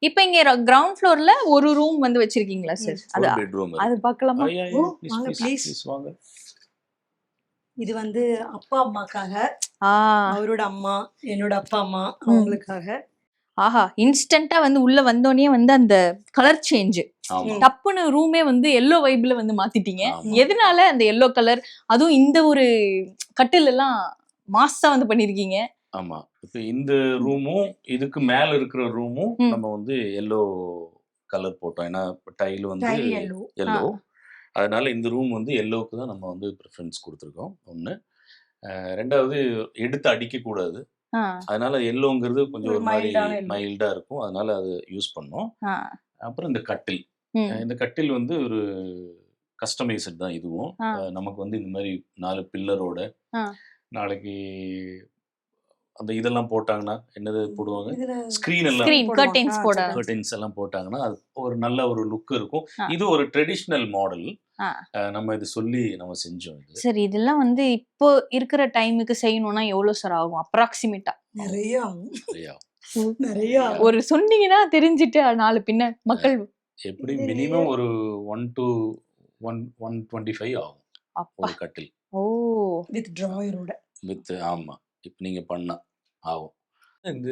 இப்ப இங்க கிரவுண்ட் ஃப்ளோர்ல ஒரு ரூம் வந்து வச்சிருக்கீங்களா சார்? அது பெட்ரூம் அது பார்க்கலாமா? வாங்க ப்ளீஸ். வாங்க. இது வந்து அப்பா அம்மாக்காக, ஆ அவரோட அம்மா, என்னோட அப்பா அம்மா அவங்களுக்காக. ஆஹா, இன்ஸ்டன்ட்டா வந்து உள்ள வந்தோடனே வந்து அந்த கலர் சேஞ்ச் டப்புன்னு ரூமே வந்து எல்லோ வைப்ல வந்து மாத்திட்டீங்க. எதனால அந்த எல்லோ கலர், அதுவும் இந்த ஒரு கட்டில் எல்லாம் மாஸா வந்து பண்ணிருக்கீங்க? ஆமா, இப்ப இந்த ரூமும் இதுக்கு மேல இருக்கிற ரூமும் நம்ம வந்து எல்லோ கலர் போட்டோம். ஏன்னா டைல் வந்து எல்லோ, அதனால இந்த ரூம் வந்து எல்லோவுக்கு தான் நம்ம வந்து ப்ரிஃபரன்ஸ் கொடுத்துருக்கோம். ஒன்று. ரெண்டாவது எடுத்து அடிக்க கூடாது, அதனால எல்லோங்கிறது கொஞ்சம் ஒரு மாதிரி மைல்டா இருக்கும், அதனால அது யூஸ் பண்ணோம். அப்புறம் இந்த கட்டில் வந்து ஒரு கஸ்டமைஸ்ட் தான் இதுவும். நமக்கு வந்து இந்த மாதிரி 4 பில்லரோட, நாளைக்கு அந்த இதெல்லாம் போட்டாங்கன்னா என்னது போடுவாங்க, ஸ்கிரீன் எல்லாம் கர்டைன்ஸ் எல்லாம் போட்டாங்கன்னா அது ஒரு நல்ல ஒரு லுக் இருக்கும். இது ஒரு ட்ரெடிஷ்னல் மாடல், நம்ம இது சொல்லி நம்ம செஞ்சோம். இது சரி, இதெல்லாம் வந்து இப்போ இருக்கிற டைமுக்கு செய்யணும்னா எவ்வளவு சார் ஆகும் அப்ராக்சிமேட்டா? நிறைய ஒரு சொன்னீங்கன்னா தெரிஞ்சிட்டு 4 பின்ன மக்கள் எப்படி மினிமம் ஒரு 1 to 125 ஆகும் ஒரு கட்டில். வித் டிராயரோட வித். ஆமா, இப்போ நீங்க பண்ணா ஆகும்.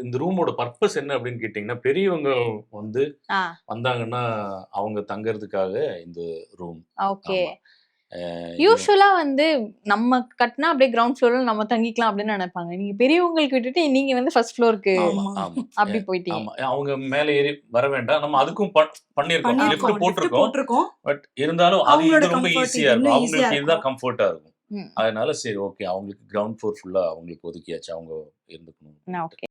இந்த ரூமோட பர்பஸ் என்ன அப்படின்னு கேட்டீங்கன்னா, பெரியவங்க வந்து வந்தாங்கன்னா அவங்க தங்கறதுக்காக இந்த ரூம். ஓகே. யூசுவலா வந்து நம்ம கட்டினா அப்படியே கிரவுண்ட் ஃப்ளோர்ல நம்ம தங்கிக்கலாம் அப்படின்னு நினைப்பாங்க. நீங்க பெரியவங்களுக்கு விட்டுட்டு நீங்க வந்து ஃபர்ஸ்ட் ஃப்ளோருக்கு அப்படி போயிட்டீங்க. ஆமா, அவங்க மேல ஏறி வர வேண்டாம், நம்ம அதுக்கும் பண்ணிருக்கோம், லிஃப்ட் போட்டிருக்கோம். பட் இருந்தாலும் அது இது ரொம்ப ஈஸியா இருக்கும், அவங்களுக்கு இதுதான் கம்ஃபர்ட்டா இருக்கும். அதனால சரி ஓகே, அவங்களுக்கு கிரவுண்ட் ஃப்ளோர் ஃபுல்லா அவங்களுக்கு ஒதுக்கியாச்சு, அவங்க இருந்துக்கணும். ஓகே.